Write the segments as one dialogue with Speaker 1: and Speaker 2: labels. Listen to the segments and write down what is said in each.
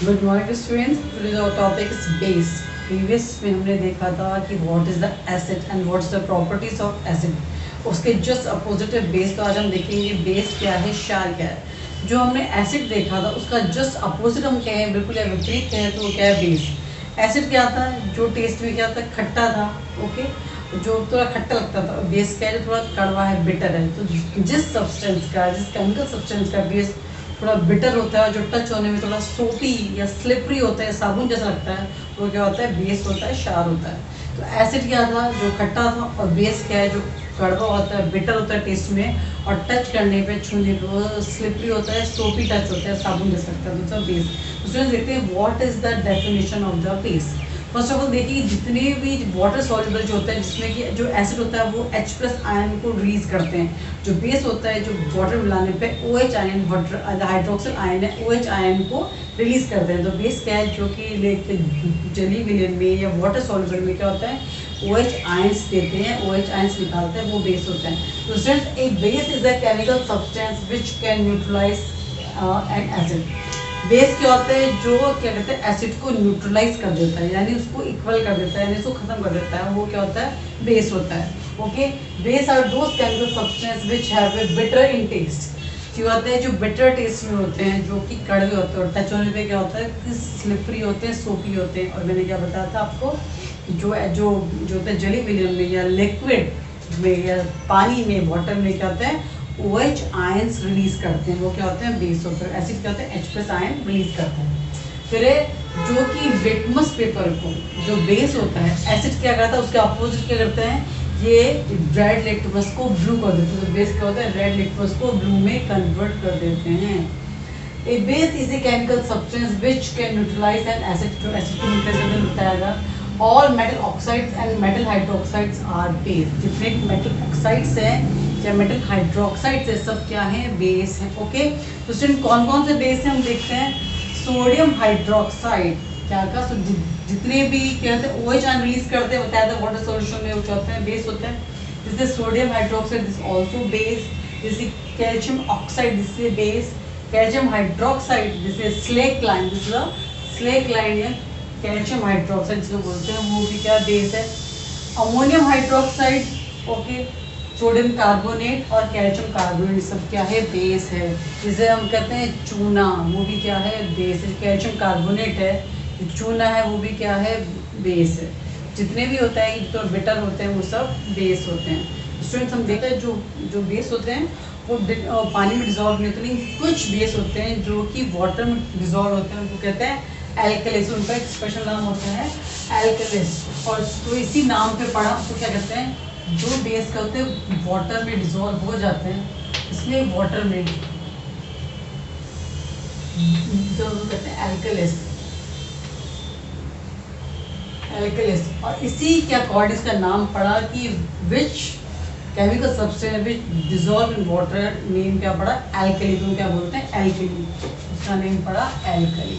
Speaker 1: Good morning students. Today our topic is base. Previous में हमने देखा था कि what is the acid and what's the properties of acid. उसके just opposite है बेस। तो आज हम देखेंगे बेस क्या है, क्षार क्या है। जो हमने एसिड देखा था उसका जस्ट अपोजिट हम कहें, बिल्कुल या विपरीत कहें तो वो क्या है, बेस। एसिड क्या था, जो टेस्ट में क्या था, खट्टा था, ओके, जो थोड़ा खट्टा लगता था। बेस क्या है, जो थोड़ा कड़वा है, बिटर है। तो जिस सब्सटेंस का, जिस केमिकल सब्सटेंस का बेस थोड़ा बिटर होता है और जो टच होने में थोड़ा सोपी या स्लिपरी होता है, साबुन जैसा लगता है, वो क्या होता है, बेस होता है, क्षार होता है। तो एसिड क्या था, जो खट्टा था, और बेस क्या है, जो कड़वा होता है, बिटर होता है टेस्ट में, और टच करने पे, छूने पे वो स्लिपरी होता है, सोपी टच होता है, साबुन जैसा लगता है। तो बेस। उसमें देखते हैं what is the definition of the base. First of all देखिए, जितने भी वाटर सॉल्युबल जो होता है, जिसमें कि जो एसिड होता है वो H प्लस आयन को रिलीज करते हैं। जो बेस होता है, जो वाटर मिलाने पे OH ion, water hydroxyl ion है, OH आयन को रिलीज करते हैं। तो बेस क्या है, जो कि जली विलयन में या वाटर सॉल्युबल में क्या होता है, OH आयंस देते हैं, OH आयंस निकालते हैं, वो बेस होता है। तो students, a base is a chemical substance which can neutralise an acid. Base क्या होता है, जो क्या कहते हैं, एसिड को न्यूट्रलाइज कर देता है, यानी उसको इक्वल कर देता है, यानी उसको खत्म कर देता है, वो क्या होता है, बेस होता है। Okay, base are those chemical substance which have a bitter in taste. जो होते हैं, जो बिटर टेस्ट में होते हैं, जो कि कड़वे होते हैं, और टच होने पे क्या होता है कि स्लिपरी होते हैं, सोपी होते हैं। और मैंने क्या बताया था आपको, जो जो जो होता है जली विलयन में या लिक्विड में या पानी में, वाटर में क्या होता है, OH आयंस रिलीज करते हैं, वो क्या होते हैं, बेस होते हैं। एसिड क्या होते हैं, H प्लस आयन रिलीज करते हैं। फिर जो कि लिटमस पेपर को, जो बेस होता है, एसिड क्या करता है, उसके अपोजिट क्या करते हैं, ये रेड लिटमस को ब्लू कर देते हैं। तो बेस क्या होता है, रेड लिटमस को ब्लू में कन्वर्ट कर देते हैं। A base is a chemical substance which can neutralise an acid. जो एसिड को न्यूट्रलाइज करके बताएगा। All metal oxides and metal hydroxides are base. जितने मेटल ऑक्साइड्स हैं या मेटल हाइड्रोक्साइड्स है, सब क्या है, बेस है। ओके, तो स्टूडेंट कौन कौन से बेस हैं हम देखते हैं। सोडियम हाइड्रोक्साइड क्या का, जितने भी क्या होते हैं, OH आयन रिलीज करते हैं, बताया था वाटर सॉल्यूशन में, वो क्या होते हैं, बेस होते हैं। This is sodium hydroxide, this also base. This is calcium oxide, this is base. Calcium hydroxide, this is slake line, this is slake line है, कैल्शियम हाइड्रोक्साइड जिसको बोलते हैं, वो भी क्या, बेस है। Ammonium hydroxide, okay, sodium carbonate और calcium carbonate, सब क्या है, बेस है। जिसे हम कहते हैं चूना, वो भी क्या है, बेस है। कैल्शियम कार्बोनेट है, चूना है, वो भी क्या है, बेस है। जितने भी होता है, तो बिटर होते हैं, वो सब बेस होते हैं। स्टूडेंट्स, हम देखते हैं जो जो बेस होते हैं वो पानी में डिजॉल्व नहीं होते, लेकिन कुछ बेस होते हैं जो कि वाटर में डिजॉल्व होते हैं, उनको कहते हैं एल्कलिस। उनका एक स्पेशल नाम होता है एल्कलिस। और तो इसी नाम पे पढ़ा, तो क्या कहते हैं, जो बेस होते हैं वाटर में डिजॉल्व हो जाते हैं, इसलिए वाटर में जो कहते हैं एल्कलिस, एल्कलिस। और इसी के अकॉर्डिंग इसका नाम पड़ा कि which chemical substance which dissolve in water, name क्या पड़ा, एल्कली। तो क्या बोलते हैं, एल्कली, इसका नेम पड़ा एल्कली।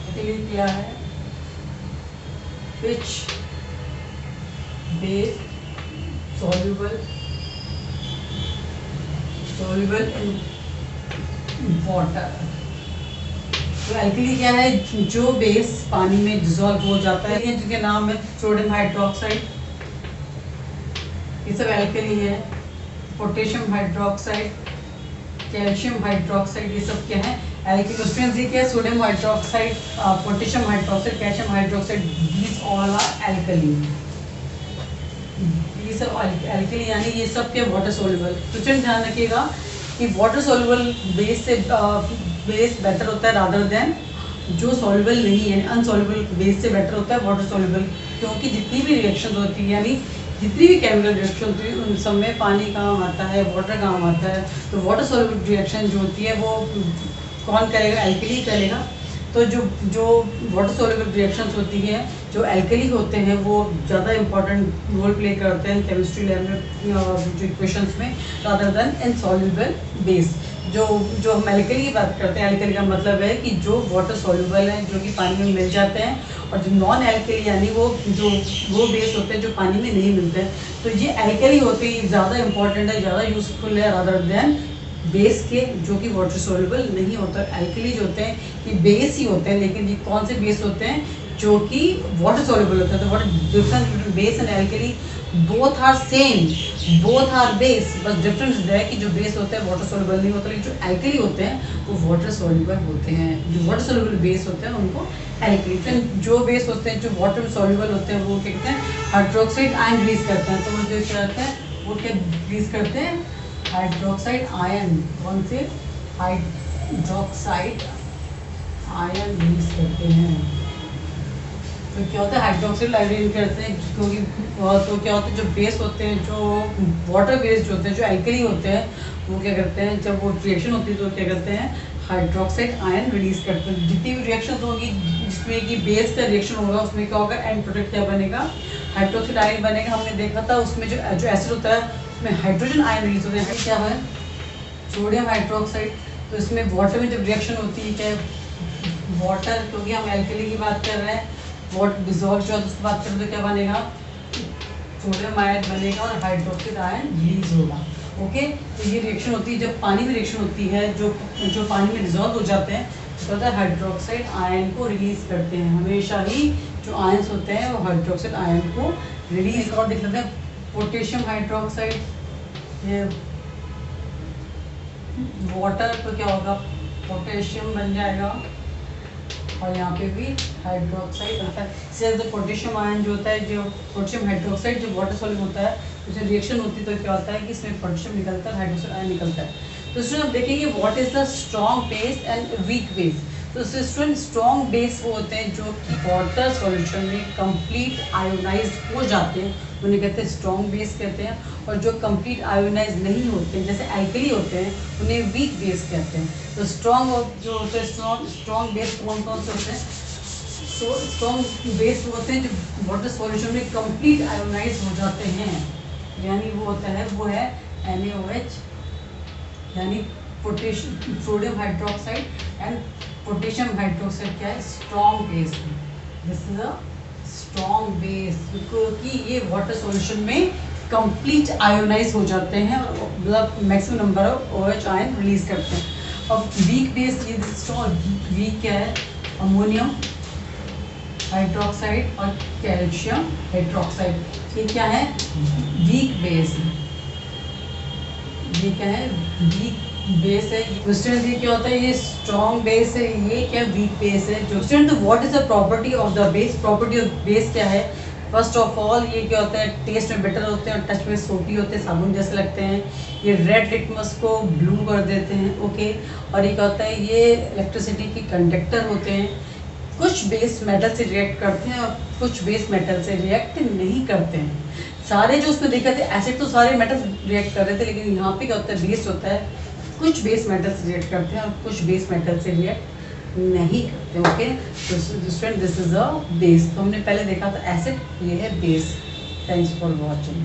Speaker 1: एल्कली क्या है, विच बेस soluble in water। तो एल्कली क्या है, जो बेस पानी में डिजॉल्व हो जाता है, जिनके नाम है सोडियम हाइड्रोक्साइड, ये सब एल्कली है। पोटेशियम हाइड्रोक्साइड, कैल्शियम हाइड्रोक्साइड, ये सब क्या है, एल्कली। स्टूडेंट्स, ये क्या है, sodium hydroxide, potassium hydroxide, calcium hydroxide, these all are alkali. ये सब एल्कली, यानी ये सब क्या, वाटर सोल्यूबल। तो चलिए ध्यान रखिएगा कि वाटर सोल्यूबल बेस से बेस बेटर होता है रादर देन जो सोल्यूबल नहीं है, अनसोल्यूबल बेस से बेटर होता है वाटर सोल्यूबल। क्योंकि जितनी भी रिएक्शन होती है, यानी जितनी भी केमिकल रिएक्शन होती है, उन सब में पानी काम आता है, वाटर काम आता है। तो वाटर सोल्यूबल रिएक्शन जो होती है वो कौन करेगा, एल्कली करेगा। तो जो जो वाटर सोल्यूबल रिएक्शंस होती हैं, जो एल्कली होते हैं, वो ज़्यादा इंपॉर्टेंट रोल प्ले करते हैं केमिस्ट्री लैब में, जो इक्वेशंस में, रादर देन इनसॉल्युबल बेस। जो जो हम एल्कली की बात करते हैं, एल्कली का मतलब है कि जो वाटर सोल्यूबल है, जो कि पानी में मिल जाते हैं, और जो नॉन एल्कली यानी वो बेस होते हैं जो पानी में नहीं मिलते हैं। तो ये एल्कली होते ही ज़्यादा इंपॉर्टेंट है, ज़्यादा यूजफुल है रादर देन बेस के जो कि वाटर सोल्यूबल नहीं होता। एल्कली जो होते हैं ये बेस ही होते हैं, लेकिन ये कौन से बेस होते हैं जो कि वाटर सोल्यूबल होते हैं। तो what difference between base and alkali? Both are same, both are base, बस डिफरेंस है कि जो बेस होते हैं वाटर सोल्यूबल नहीं होते, लेकिन जो एल्कली होते हैं वो वाटर सोल्यूबल होते हैं। जो वाटर सोल्यूबल बेस होते हैं उनको एल्कली, फिर जो बेस होते हैं जो वाटर सोल्यूबल होते हैं वो क्या कहते हैं? हाइड्रोक्साइड आयन रिलीज करते हैं। तो वो जो क्या करते हैं वो क्या रिलीज करते हैं? Hydroxide ion. कौन से? हाइड्रोक्साइड आयन रिलीज करते हैं। तो क्या होता है? हाइड्रोक्साइड आयन करते हैं, क्योंकि तो क्या होता है जो बेस होते हैं, जो वाटर बेस्ड होते हैं, जो एल्कली होते हैं, वो क्या करते हैं जब वो रिएक्शन होती है तो क्या करते हैं? हाइड्रोक्साइड आयन रिलीज करते हैं। जितनी भी रिएक्शन होगी जिसमें कि बेस का रिएक्शन होगा उसमें क्या होगा? एंड प्रोडक्ट क्या बनेगा? हाइड्रोक्साइड आयन बनेगा। हमने देखा था उसमें जो एसिड होता है उसमें हाइड्रोजन आयन रिलीज होते हैं। क्या है? Sodium hydroxide. तो इसमें वाटर में जब रिएक्शन होती है क्या? वाटर, क्योंकि हम एल्कली की बात कर रहे हैं, वाटर डिजॉल्व जो है उसकी बात करें तो क्या बनेगा? सोडियम आयन बनेगा और हाइड्रोक्साइड आयन रिलीज होगा। ओके, तो ये रिएक्शन होती है जब पानी में रिएक्शन होती है, जो पानी में डिजॉल्व हो जाते हैं तो होता है हाइड्रोक्साइड आयन को रिलीज करते हैं। हमेशा ही जो आयंस होते हैं वो हाइड्रोक्साइड आयन को रिलीज। और देख लेते हैं पोटेशियम हाइड्रोक्साइड, ये वाटर तो क्या होगा? पोटेशियम बन जाएगा और यहाँ पे भी हाइड्रोक्साइड होता है। इससे जो पोटेशियम आयन जो होता है, जो पोटेशियम हाइड्रोक्साइड जो वाटर सॉल्यूबल होता है, उसमें रिएक्शन होती है तो क्या होता है कि इसमें पोटेशियम निकलता है, हाइड्रोक्साइड आयन निकलता है। तो स्टूडेंट आप देखेंगे what is the strong base and weak base. तो स्टूडेंट स्ट्रॉन्ग बेस वो होते हैं जो कि वाटर सॉल्यूशन में कंप्लीट आयोनाइज्ड हो जाते हैं, उन्हें कहते हैं स्ट्रॉन्ग बेस कहते हैं। और जो कंप्लीट आयोनाइज नहीं होते जैसे एल्कली होते हैं उन्हें वीक बेस कहते हैं। तो स्ट्रॉन्ग जो होते हैं स्ट्रॉन्ग बेस कौन कौन से होते हैं? स्ट्रॉन्ग बेस होते हैं जो वाटर सॉल्यूशन में कंप्लीट आयोनाइज हो जाते हैं, यानी वो होता है वो है NaOH, यानी potassium sodium hydroxide and potassium hydroxide क्या है? Strong base. This is a strong base क्योंकि ये वाटर सॉल्यूशन में कंप्लीट आयोनाइज हो जाते हैं और मतलब maximum number of OH ion release करते हैं। अब वीक बेस, ये स्ट्रॉन्ग वीक क्या है? अमोनियम हाइड्रोक्साइड और कैल्शियम हाइड्रोक्साइड, ये क्या है? Weak base. ये क्या है? वीक बेस है। स्टूडेंट ये क्या होता है? ये स्ट्रॉन्ग बेस है, ये क्या? वीक बेस है। जो स्टूडेंट तो what is the property of the base? Property of base क्या है? फर्स्ट ऑफ ऑल ये क्या होता है? टेस्ट में बेटर होते हैं और टच में सोटी होते हैं, साबुन जैसे लगते हैं। ये रेड लिटमस को ब्लू कर देते हैं। ओके, और ये क्या होता है? ये इलेक्ट्रिसिटी के कंडक्टर होते हैं। कुछ बेस मेटल से रिएक्ट करते हैं और कुछ बेस मेटल से रिएक्ट नहीं करते हैं। सारे जो उसमें देखा थे एसिड तो सारे मेटल रिएक्ट कर रहे थे, लेकिन यहाँ पे क्या होता है? बेस होता है, कुछ बेस मेटल से रिएक्ट करते हैं और कुछ बेस मेटल से रिएक्ट नहीं करते। ओके, तो student this is a base. तो हमने पहले देखा था एसिड, ये है बेस। Thanks for watching.